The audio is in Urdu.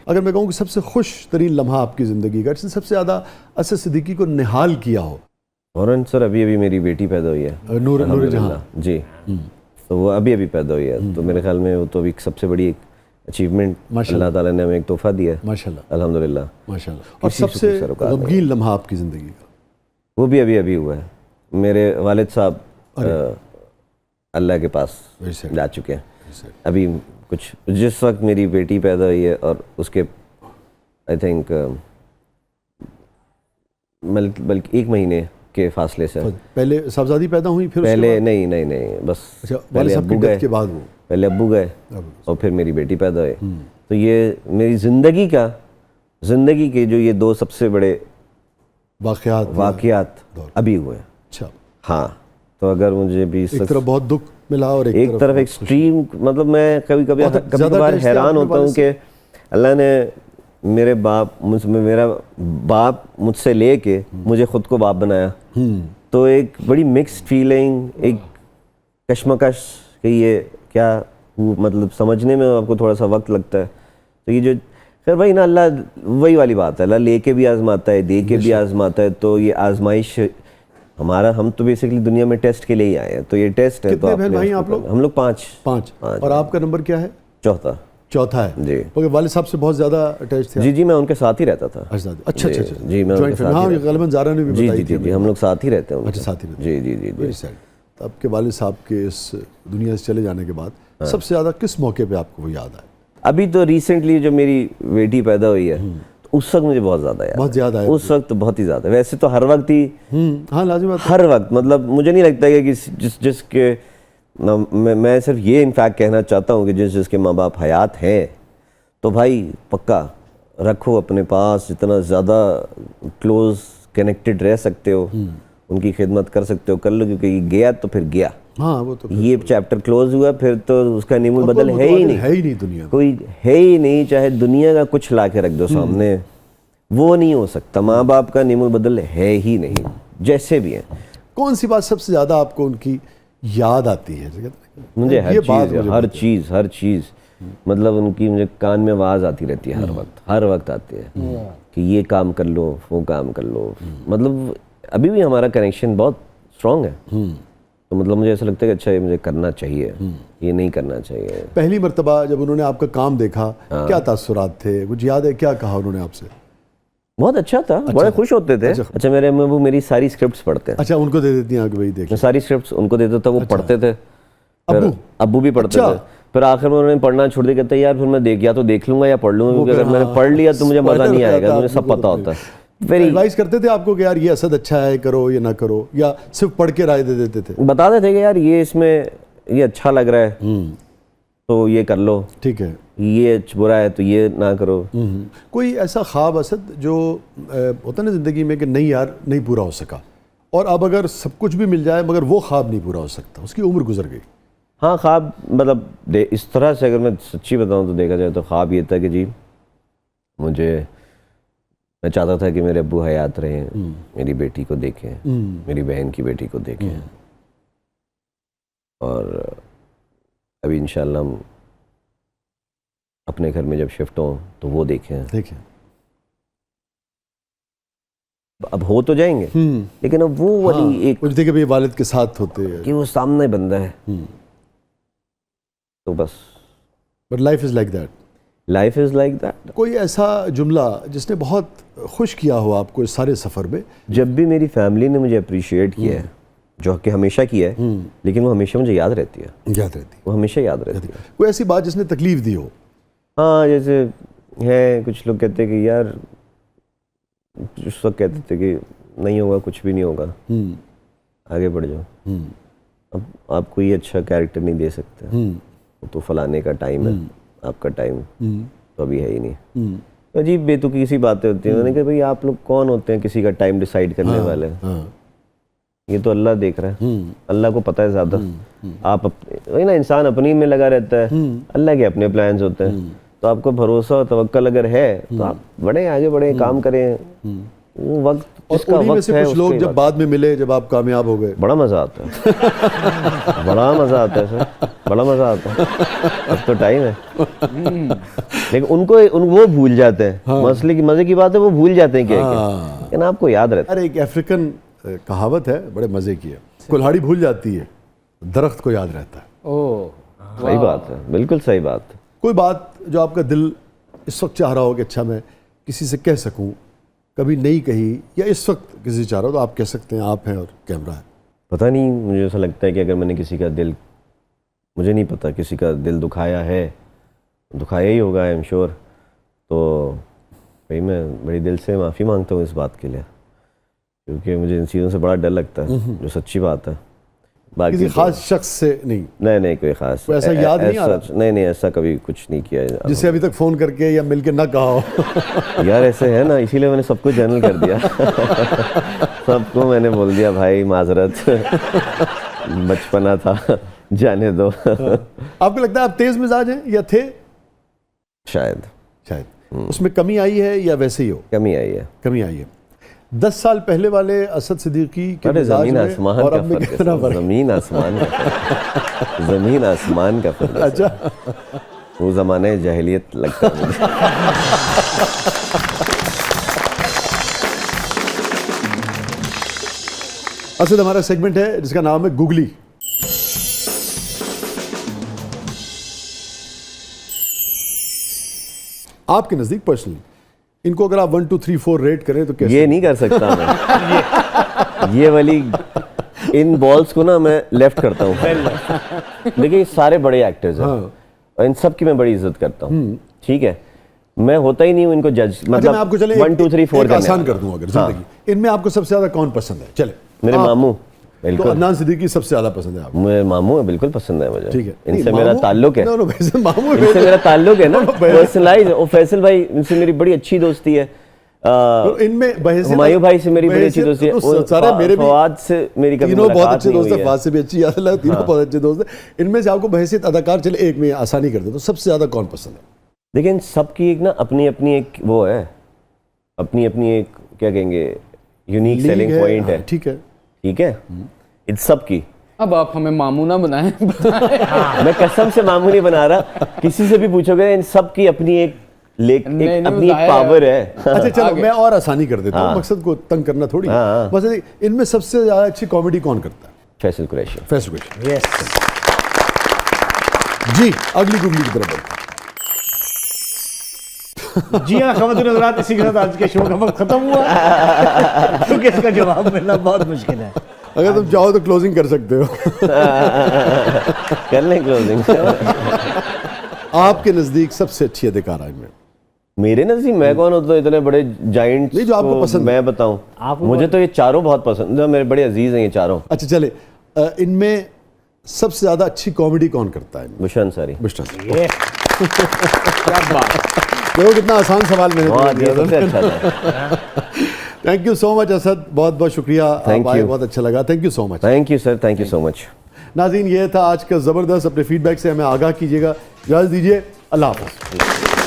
اگر میں کہوں کہ سب سے خوش ترین لمحہ آپ کی زندگی کا، جس نے سب سے زیادہ اسد صدیقی کو نہال کیا ہو؟ فوراً سر ابھی میری بیٹی پیدا ہوئی ہے، نور جہاں جی، تو وہ ابھی پیدا ہوئی ہے، تو میرے خیال میں وہ تو ایک سب سے بڑی اچیومنٹ اللہ تعالیٰ نے ہمیں ایک تحفہ دیا ہے، ماشاءاللہ الحمدللہ ماشاءاللہ۔ اور سب سے غمگین لمحہ آپ کی زندگی کا؟ وہ بھی ابھی ہوا ہے، میرے والد صاحب اللہ کے پاس جا چکے ہیں ابھی کچھ، جس وقت میری بیٹی پیدا ہوئی ہے اور اس کے آئی تھنک بلکہ 1 مہینے کے فاصلے سے پہلے صاحبزادی پیدا ہوئی، پھر پہلے نہیں بس پہلے ابو گئے کے بعد ابو گئے اور پھر میری بیٹی پیدا ہوئی۔ تو یہ میری زندگی کے جو یہ 2 سب سے بڑے واقعات ابھی ہوئے۔ اچھا، ہاں، تو اگر مجھے بھی ایک طرف بہت دکھ ملا اور ایک طرف ایکسٹریم، مطلب میں کبھی کبھار حیران ہوتا ہوں کہ اللہ نے میرا باپ مجھ سے لے کے مجھے خود کو باپ بنایا، تو ایک بڑی مکسڈ فیلنگ، ایک کشمکش کہ یہ کیا، مطلب سمجھنے میں آپ کو تھوڑا سا وقت لگتا ہے۔ تو یہ جو خیر بھائی نا، اللہ وہی والی بات ہے، اللہ لے کے بھی آزماتا ہے، دے کے بھی آزماتا ہے، تو یہ آزمائش ہم تو بیسیکلی دنیا میں ٹیسٹ کے لیے ہی آئے ہیں، تو یہ ٹیسٹ ہے۔ کتنے بہن بھائی آپ لوگ؟ ہم لوگ 5۔ اور آپ کا نمبر کیا ہے؟ چوتھا ہے جی۔ کیونکہ والد صاحب سے بہت زیادہ اٹیچ تھے؟ جی میں ان کے ساتھ ہی رہتا تھا۔ اچھا جی میں غالباً زارا نے بھی بتائی تھی۔ جی ہم لوگ ساتھ ہی رہتے ہیں۔ اچھا، ساتھ ہی رہتے ہیں۔ جی۔ آپ کے والد صاحب کے اس دنیا سے چلے جانے کے بعد سب سے زیادہ کس موقع پہ آپ کو وہ یاد آئے؟ ابھی تو ریسنٹلی جو میری بیٹی پیدا ہوئی ہے، اس وقت مجھے بہت زیادہ ہے، اس وقت بہت ہی زیادہ، ویسے تو ہر وقت ہی، ہاں لازم بات، ہر وقت، مطلب مجھے نہیں لگتا کہ جس کے میں صرف یہ انفیکٹ کہنا چاہتا ہوں کہ جس کے ماں باپ حیات ہیں تو بھائی پکا رکھو اپنے پاس، جتنا زیادہ کلوز کنیکٹڈ رہ سکتے ہو، ان کی خدمت کر سکتے ہو کر لو، کیونکہ یہ گیا تو پھر گیا، ہاں وہ تو یہ چیپٹر کلوز ہوا، پھر تو اس کا نیم البدل ہے ہی نہیں دنیا، کوئی ہے ہی نہیں، چاہے دنیا کا کچھ لا کے رکھ دو سامنے، وہ نہیں ہو سکتا، ماں باپ کا نیم البدل ہے ہی نہیں، جیسے بھی ہیں۔ کون سی بات سب سے زیادہ آپ کو ان کی یاد آتی ہے؟ مجھے ہر چیز مطلب ان کی مجھے کان میں آواز آتی رہتی ہے، ہر وقت آتی ہے کہ یہ کام کر لو، وہ کام کر لو، مطلب ابھی بھی ہمارا کنیکشن بہت اسٹرانگ ہے، تو مطلب مجھے ایسا لگتا ہے کہ اچھا یہ مجھے کرنا چاہیے، یہ نہیں کرنا چاہیے۔ پہلی مرتبہ جب انہوں نے آپ کا کام دیکھا کیا تاثرات تھے؟ کچھ یاد ہے کیا کہا انہوں نے آپ سے؟ بہت اچھا تھا، بڑے خوش ہوتے تھے۔ اچھا میرے امی ابو میری ساری اسکرپٹس پڑھتے ہیں۔ اچھا ان کو دے دیتی ہیں کہ بھائی دیکھ، میں ساری اسکرپٹس ان کو دیتا تھا، وہ پڑھتے تھے، ابو بھی پڑھتے تھے، پھر آخر میں انہوں نے پڑھنا چھوڑ دیا، کہتے ہیں یار پھر میں یا تو دیکھ لوں گا یا پڑھ لوں گا، کیونکہ اگر میں نے پڑھ لیا تو مجھے مزہ نہیں آئے گا، مجھے سب پتہ ہوتا ہے۔ ایڈوائز کرتے تھے آپ کو کہ یار یہ اسد اچھا ہے، کرو یا نہ کرو، یا صرف پڑھ کے رائے دے دیتے تھے؟ بتاتے تھے کہ یار یہ اس میں یہ اچھا لگ رہا ہے تو یہ کر لو، ٹھیک ہے، یہ برا ہے تو یہ نہ کرو۔ کوئی ایسا خواب اسد جو ہوتا نا زندگی میں کہ نہیں یار نہیں پورا ہو سکا، اور اب اگر سب کچھ بھی مل جائے مگر وہ خواب نہیں پورا ہو سکتا، اس کی عمر گزر گئی؟ ہاں خواب، مطلب اس طرح سے اگر میں سچی بتاؤں تو دیکھا جائے تو خواب یہ تھا کہ جی میں چاہتا تھا کہ میرے ابو حیات رہیں، میری بیٹی کو دیکھیں، میری بہن کی بیٹی کو دیکھیں، اور ابھی انشاءاللہ ہم اپنے گھر میں جب شفٹ ہوں تو وہ دیکھیں۔ اب ہو تو جائیں گے لیکن اب وہ والی ایک کچھ دیکھے والد کے ساتھ ہوتے ہیں کہ وہ سامنے بندہ ہے، تو بس۔ But life is like that, life is like that. کوئی ایسا جملہ جس نے بہت خوش کیا ہو آپ کو اس سارے سفر میں؟ جب بھی میری فیملی نے مجھے اپریشیٹ کیا ہے، جو کہ ہمیشہ کیا ہے، لیکن وہ ہمیشہ مجھے یاد رہتی ہے، وہ ہمیشہ یاد رہتی ہے۔ کوئی ایسی بات جس نے تکلیف دی ہو؟ ہاں، جیسے ہے کچھ لوگ کہتے ہیں کہ یار اس وقت کہتے تھے کہ نہیں ہوگا، کچھ بھی نہیں ہوگا، آگے بڑھ جاؤ، اب آپ کو یہ اچھا کیریکٹر نہیں دے سکتے، تو فلانے کا ٹائم ہے، آپ کا ٹائم تو ابھی ہے ہی نہیں۔ عجیب بے تکی سی باتیں ہوتی ہیں، میں نے کہا بھائی آپ لوگ کون ہوتے ہیں کسی کا ٹائم ڈیسائیڈ کرنے والے؟ یہ تو اللہ دیکھ رہا ہے، اللہ کو پتہ ہے زیادہ۔ آپ وہی نا، انسان اپنی میں لگا رہتا ہے، اللہ کے اپنے پلانز ہوتے ہیں، تو آپ کو بھروسہ اور توکل اگر ہے تو آپ بڑھیں، آگے بڑھیں، کام کریں، وہ وقت اور جس کا انہی میں وقت سے ہے کچھ اس لوگ کے جب بعد بعد میں ملے جب آپ کامیاب ہو گئے بڑا مزہ آتا ہے بڑا مزہ آتا ہے سر, بڑا مزہ آتا ہے. اب تو ٹائم ہے لیکن ان کو وہ بھول جاتے ہیں, مسئلے کی مزے کی بات ہے, وہ بھول جاتے ہیں کیا لیکن آپ کو یاد رہتا ارے ایک افریقن کہاوت ہے بڑے مزے کی ہے, کلہاڑی بھول جاتی ہے درخت کو یاد رہتا ہے. اوہ ہے. صحیح بات ہے, بالکل صحیح بات. کوئی بات جو آپ کا دل اس وقت چاہ رہا ہو کہ اچھا میں کسی سے کہہ سکوں, کبھی نہیں کہی, یا اس وقت کسی سے چاہ رہا ہو تو آپ کہہ سکتے ہیں, آپ ہیں اور کیمرہ ہے. پتہ نہیں, مجھے ایسا لگتا ہے کہ اگر میں نے کسی کا دل, مجھے نہیں پتہ, کسی کا دل دکھایا ہے, دکھایا ہی ہوگا آئی ایم شیور, تو بھائی میں بڑی دل سے معافی مانگتا ہوں اس بات کے لیے, کیونکہ مجھے ان چیزوں سے بڑا ڈر لگتا ہے, جو سچی بات ہے. باقی کسی خاص شخص سے نہیں, نہیں کوئی خاص کوئی ایسا یاد نہیں آ رہا نہیں ایسا کبھی کچھ نہیں کیا جس سے ابھی تک فون کر کے یا مل کے نہ کہا ہو؟ یار ایسے ہے نا, اسی لیے میں نے سب کو جنرل کر دیا سب کو میں نے بول دیا بھائی معذرت, بچپنا تھا, جانے دو. آپ کو لگتا ہے آپ تیز مزاج ہیں یا تھے؟ شاید اس میں کمی آئی ہے یا ویسے ہی ہو؟ کمی آئی ہے. کمی آئی ہے. 10 سال پہلے والے اسد صدیقی کے ارے مزاج زمین میں آسمان اور کا اب میں فرق کتنا ہے, فرق ہے؟ زمین آسمان کا فرق, زمین آسمان کا فرق ہے. اچھا, وہ زمانہ جاہلیت لگتا ہے مجھے. اسد ہمارا سیگمنٹ ہے جس کا نام ہے گوگلی. آپ کے نزدیک پرسنلی ان کو اگر آپ 1 2 3 4 ریٹ کریں تو کیسے؟ یہ نہیں کر سکتا میں, یہ والی ان بالز کو نا میں لیفٹ کرتا ہوں. دیکھیں سارے بڑے ایکٹرز ہیں اور ان سب کی میں بڑی عزت کرتا ہوں, ٹھیک ہے, میں ہوتا ہی نہیں ہوں ان کو جج, اچھا میں آپ کو چلے 1 2 3 4 آسان کر دوں, اگر زندگی ان میں آپ کو سب سے زیادہ کون پسند ہے؟ چلے میرے ماموں. تو بالکل عدنان صدیقی سب سے زیادہ پسند ہے آپ کو؟ میرے ماموں ہیں, بالکل پسند ہے مجھے. ٹھیک ہے, ان سے میرا تعلق ہے, ماموں ان سے میرا تعلق ہے نا پرسنلائز. اور فیصل بھائی ان سے میری بڑی اچھی دوستی ہے, ان میں ہمایوں بھائی سے میری بڑی اچھی دوستی ہے, فواد سے میری کبھی تینوں بہت اچھے ملاقات نہیں دوست ہوئی ہیں, ہے. فواد سے بھی اچھی یاد ہے, تینوں بہت اچھے دوست ہیں. ان میں سے آپ کو بحیثیت اداکار, چلے ایک میں آسانی کر دے تو سب سے زیادہ کون پسند ہے؟ دیکھیں ان سب کی ایک نا اپنی اپنی ایک وہ ہے, اپنی اپنی ایک کیا کہیں گے یونیک سیلنگ پوائنٹ ہے. ٹھیک ہے, ٹھیک ہے, ان سب کی. اب آپ ہمیں ماموں نہ بنائیں. میں قسم سے ماموں نہیں بنا رہا, کسی سے بھی پوچھو گے ان سب کی اپنی ایک اپنی پاور ہے. اچھا چلو میں اور آسانی کر دیتا ہوں, مقصد کو تنگ کرنا تھوڑی. بس ان میں سب سے زیادہ اچھی کامیڈی کون کرتا ہے؟ فیصل قریشی. فیصل قریشی. جی اگلی گگلی کی طرف بڑھتے ہیں. جی ہاں خواتین حضرات, اسی کے ساتھ آج کے شو کا وقت ختم ہوا کیونکہ اس کا جواب ملنا بہت مشکل ہے. اگر تم چاہو تو کلوزنگ کر سکتے ہو. کر لیں کلوزنگ. آپ کے نزدیک سب سے اچھی اداکار آئی میں؟ میرے نزدیک میں کون ہوتا ہوں, اتنے بڑے جائنٹ جو آپ کو پسند میں بتاؤں, مجھے تو یہ چاروں بہت پسند ہیں, میرے بڑے عزیز ہیں یہ چاروں. اچھا چلے, ان میں سب سے زیادہ اچھی کامیڈی کون کرتا ہے؟ بشرا انصاری. بشرا انصاری. دیکھو کتنا آسان سوال میں نے یہ سب سے اچھا تھا. Thank you so much Asad, بہت بہت شکریہ, آپ آئے, بہت اچھا لگا. Thank you so much. Thank you sir, thank you so much. ناظرین یہ تھا آج کا زبردست, اپنے فیڈ بیک سے ہمیں آگاہ کیجیے گا. اجازت دیجیے, اللہ حافظ.